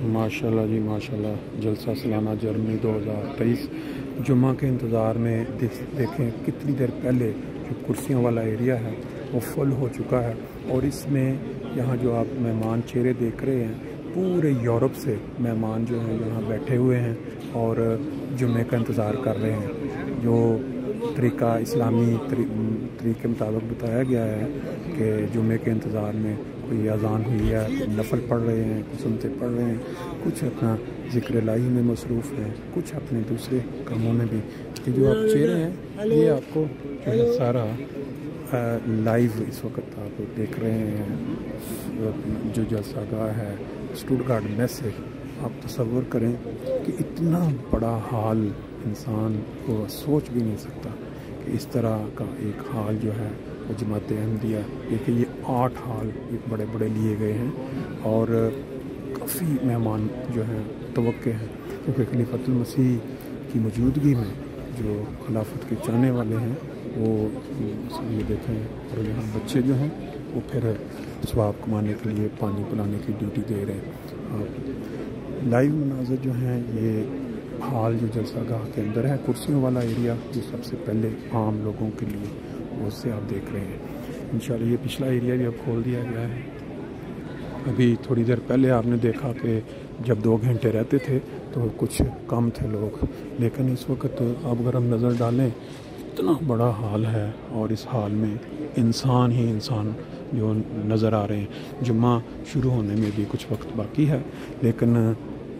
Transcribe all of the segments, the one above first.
ماشاءاللہ جی ماشاءاللہ، جلسہ سالانہ جرمنی 2023 جمعہ کے انتظار میں دیکھیں کتنی دیر پہلے جو کرسیوں والا ایریا ہے وہ فل ہو چکا ہے، اور اس میں یہاں جو آپ مہمان چہرے دیکھ رہے ہیں پورے یورپ سے مہمان جو ہیں یہاں بیٹھے ہوئے ہیں اور جمعے کا انتظار کر رہے ہیں۔ جو طریقہ اسلامی طریقے کے مطابق بتایا گیا ہے کہ جمعے کے انتظار میں کوئی اذان ہوئی ہے، نفل پڑھ رہے ہیں، کچھ سنتے پڑھ رہے ہیں، کچھ اپنا ذکر الہی میں مصروف ہیں، کچھ اپنے دوسرے کاموں میں بھی۔ یہ جو آپ چہرے ہیں یہ آپ کو جو ہے سارا لائیو اس وقت آپ دیکھ رہے ہیں۔ جو جلسہ گاہ ہے اسٹوٹگارٹ میں سے آپ تصور کریں کہ اتنا بڑا ہال انسان کو سوچ بھی نہیں سکتا کہ اس طرح کا ایک ہال جو ہے وہ جماعت احمدیہ، دیکھیں یہ 8 ہال ایک بڑے بڑے لیے گئے ہیں، اور کافی مہمان جو ہیں توقع ہیں، کیونکہ خلیفۃ المسیح کی موجودگی میں جو خلافت کے چاہنے والے ہیں وہ یہ دیکھیں، اور یہاں بچے جو ہیں وہ پھر ثواب کمانے کے لیے پانی پلانے کی ڈیوٹی دے رہے ہیں۔ لائیو مناظر جو ہیں یہ حال جو جلسہ گاہ کے اندر ہے، کرسیوں والا ایریا جو سب سے پہلے عام لوگوں کے لیے وہ سے آپ دیکھ رہے ہیں۔ انشاءاللہ یہ پچھلا ایریا بھی اب کھول دیا گیا ہے۔ ابھی تھوڑی دیر پہلے آپ نے دیکھا کہ جب 2 گھنٹے رہتے تھے تو کچھ کم تھے لوگ، لیکن اس وقت اب اگر ہم نظر ڈالیں اتنا بڑا حال ہے، اور اس حال میں انسان ہی انسان جو نظر آ رہے ہیں۔ جمعہ شروع ہونے میں بھی کچھ وقت باقی ہے، لیکن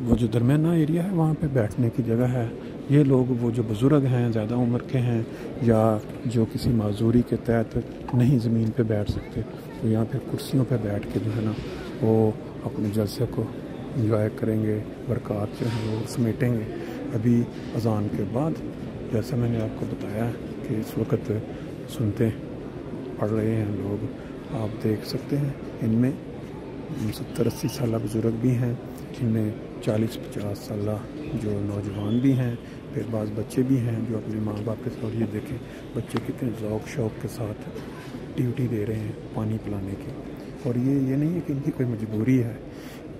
وہ جو درمیانہ ایریا ہے وہاں پہ بیٹھنے کی جگہ ہے۔ یہ لوگ وہ جو بزرگ ہیں، زیادہ عمر کے ہیں، یا جو کسی معذوری کے تحت نہیں زمین پہ بیٹھ سکتے، تو یہاں پہ کرسیوں پہ بیٹھ کے جو ہے نا وہ اپنے جلسے کو انجوائے کریں گے، برکات جو ہیں وہ سمیٹیں گے۔ ابھی اذان کے بعد جیسا میں نے آپ کو بتایا کہ اس وقت سنتے پڑھ رہے ہیں لوگ، آپ دیکھ سکتے ہیں ان میں 70-80 سالہ بزرگ بھی ہیں، جن میں 40-50 سالہ جو نوجوان بھی ہیں، پھر بعض بچے بھی ہیں جو اپنے ماں باپ کے ساتھ، یہ دیکھیں بچے کتنے ذوق شوق کے ساتھ ڈیوٹی دے رہے ہیں پانی پلانے کی، اور یہ نہیں ہے کہ ان کی کوئی مجبوری ہے،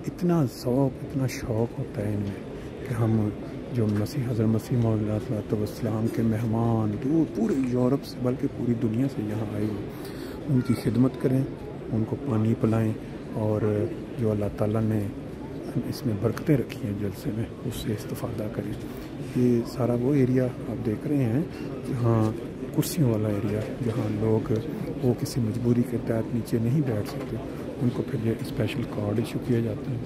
اتنا ذوق اتنا شوق ہوتا ہے ان میں کہ ہم جو حضرت مسیح موعود علیہ الصلوۃ والسلام کے مہمان دور پورے یورپ سے بلکہ پوری دنیا سے یہاں آئے ہوئے، ان کی خدمت کریں، ان کو پانی پلائیں، اور جو اللہ تعالیٰ نے اس میں برکتیں رکھی ہیں جلسے میں اس سے استفادہ کریں۔ یہ سارا وہ ایریا آپ دیکھ رہے ہیں جہاں کرسیوں والا ایریا، جہاں لوگ وہ کسی مجبوری کے تحت نیچے نہیں بیٹھ سکتے، ان کو پھر یہ اسپیشل کارڈ ایشو کیے جاتے ہیں۔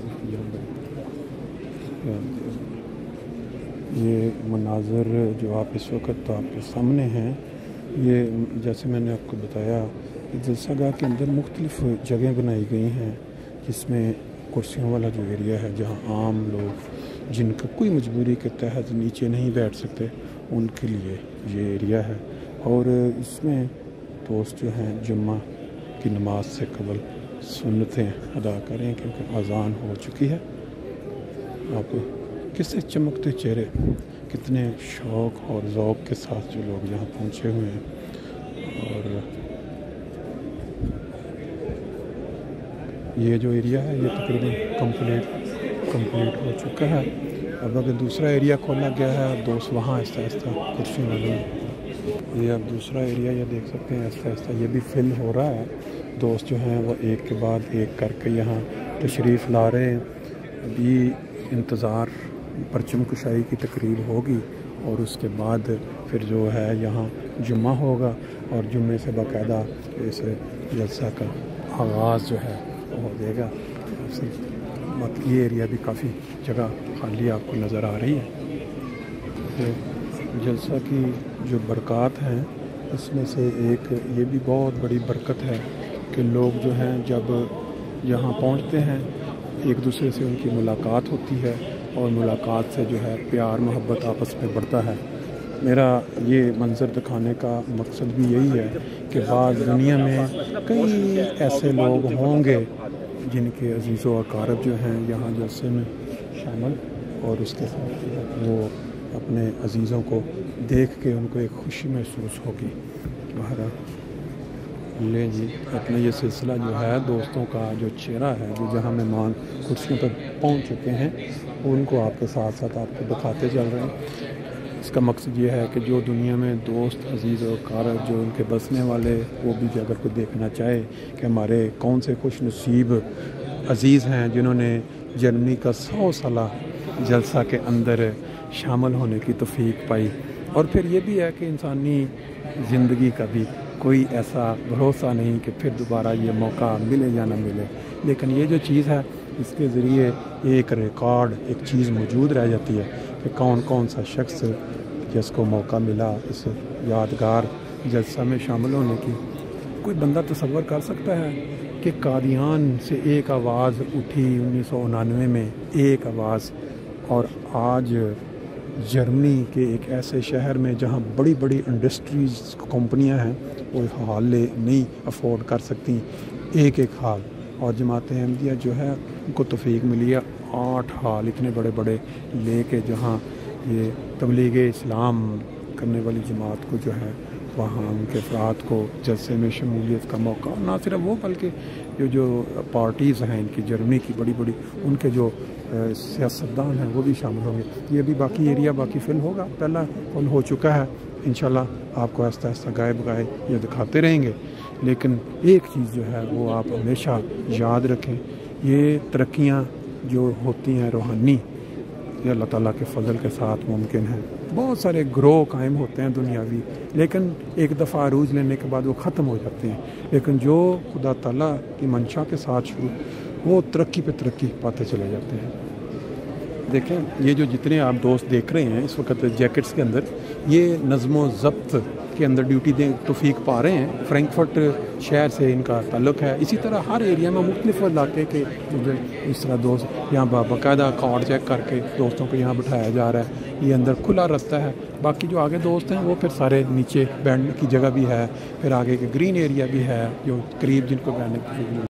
یہ مناظر جو آپ اس وقت آپ کے سامنے ہیں، یہ جیسے میں نے آپ کو بتایا جلسہ گاہ کے اندر مختلف جگہیں بنائی گئی ہیں، جس میں کرسیوں والا جو ایریا ہے جہاں عام لوگ جن کا کوئی مجبوری کے تحت نیچے نہیں بیٹھ سکتے ان کے لیے یہ ایریا ہے، اور اس میں دوست جو ہیں جمعہ کی نماز سے قبل سنتیں ادا کریں کیونکہ اذان ہو چکی ہے۔ آپ کسے چمکتے چہرے، کتنے شوق اور ذوق کے ساتھ جو لوگ یہاں پہنچے ہوئے ہیں، اور یہ جو ایریا ہے یہ تقریباً کمپلیٹ ہو چکا ہے۔ اب اگر دوسرا ایریا کھولا گیا ہے، اب دوست وہاں آہستہ آہستہ کرسی والے، یہ اب دوسرا ایریا یہ دیکھ سکتے ہیں آہستہ آہستہ یہ بھی فل ہو رہا ہے۔ دوست جو ہیں وہ ایک کے بعد ایک کر کے یہاں تشریف لا رہے ہیں۔ ابھی انتظار پرچم کشائی کی تقریب ہوگی، اور اس کے بعد پھر جو ہے یہاں جمعہ ہوگا، اور جمعے سے باقاعدہ اس جلسہ کا آغاز جو ہے ہو جائے گا۔ یہ ایریا بھی کافی جگہ خالی آپ کو نظر آ رہی ہے۔ جلسہ کی جو برکات ہیں اس میں سے ایک یہ بھی بہت بڑی برکت ہے کہ لوگ جو ہیں جب یہاں پہنچتے ہیں ایک دوسرے سے ان کی ملاقات ہوتی ہے، اور ملاقات سے جو ہے پیار محبت آپس میں بڑھتا ہے۔ میرا یہ منظر دکھانے کا مقصد بھی یہی ہے کہ بعض دنیا میں کئی ایسے لوگ ہوں گے جن کے عزیز و اقارب جو ہیں یہاں جلسے میں شامل، اور اس کے ساتھ وہ اپنے عزیزوں کو دیکھ کے ان کو ایک خوشی محسوس ہوگی۔ لیں جی اپنا یہ سلسلہ جو ہے دوستوں کا جو چہرہ ہے، جو جہاں مہمان کرسیوں پر پہنچ چکے ہیں ان کو آپ کے ساتھ ساتھ آپ کو دکھاتے چل رہے ہیں۔ اس کا مقصد یہ ہے کہ جو دنیا میں دوست عزیز و کار جو ان کے بسنے والے وہ بھی اگر کوئی دیکھنا چاہے کہ ہمارے کون سے خوش نصیب عزیز ہیں جنہوں نے جرمنی کا 100 سالہ جلسہ کے اندر شامل ہونے کی توفیق پائی۔ اور پھر یہ بھی ہے کہ انسانی زندگی کا بھی کوئی ایسا بھروسہ نہیں کہ پھر دوبارہ یہ موقع ملے یا نہ ملے، لیکن یہ جو چیز ہے اس کے ذریعے ایک ریکارڈ ایک چیز موجود رہ جاتی ہے کہ کون کون سا شخص جس کو موقع ملا اس یادگار جلسہ میں شامل ہونے کی۔ کوئی بندہ تصور کر سکتا ہے کہ قادیان سے ایک آواز اٹھی 1999 میں، ایک آواز، اور آج جرمنی کے ایک ایسے شہر میں جہاں بڑی بڑی انڈسٹریز کمپنیاں ہیں وہ ہال نہیں افورڈ کر سکتی ایک ہال، اور جماعت احمدیہ جو ہے ان کو توفیق ملی ہے 8 ہال اتنے بڑے بڑے لے کے، جہاں یہ تبلیغ اسلام کرنے والی جماعت کو جو ہے وہاں ان کے افراد کو جلسے میں شمولیت کا موقع، اور نہ صرف وہ بلکہ جو پارٹیز ہیں ان کی جرمنی کی بڑی بڑی ان کے جو سیاستدان ہیں وہ بھی شامل ہوں گے۔ یہ بھی باقی ایریا باقی فل ہوگا، پہلا فل ہو چکا ہے، انشاءاللہ آپ کو آہستہ آہستہ گائے بگائے یہ دکھاتے رہیں گے۔ لیکن ایک چیز جو ہے وہ آپ ہمیشہ یاد رکھیں، یہ ترقیاں جو ہوتی ہیں روحانی یہ اللہ تعالیٰ کے فضل کے ساتھ ممکن ہے۔ بہت سارے گروہ قائم ہوتے ہیں دنیاوی، لیکن ایک دفعہ عروج لینے کے بعد وہ ختم ہو جاتے ہیں، لیکن جو خدا تعالیٰ کی منشا کے ساتھ شروع وہ ترقی پہ ترقی پاتے چلے جاتے ہیں۔ دیکھیں یہ جو جتنے آپ دوست دیکھ رہے ہیں اس وقت جیکٹس کے اندر، یہ نظم و ضبط کے اندر ڈیوٹی دیں توفیق پا رہے ہیں۔ فرینکفرٹ شہر سے ان کا تعلق ہے، اسی طرح ہر ایریا میں مختلف علاقے کے اس طرح دوست یہاں باقاعدہ کارڈ چیک کر کے دوستوں کو یہاں بٹھایا جا رہا ہے۔ یہ اندر کھلا راستہ ہے، باقی جو آگے دوست ہیں وہ پھر سارے نیچے بیٹھنے کی جگہ بھی ہے، پھر آگے کے گرین ایریا بھی ہے جو قریب جن کو بیٹھنے کی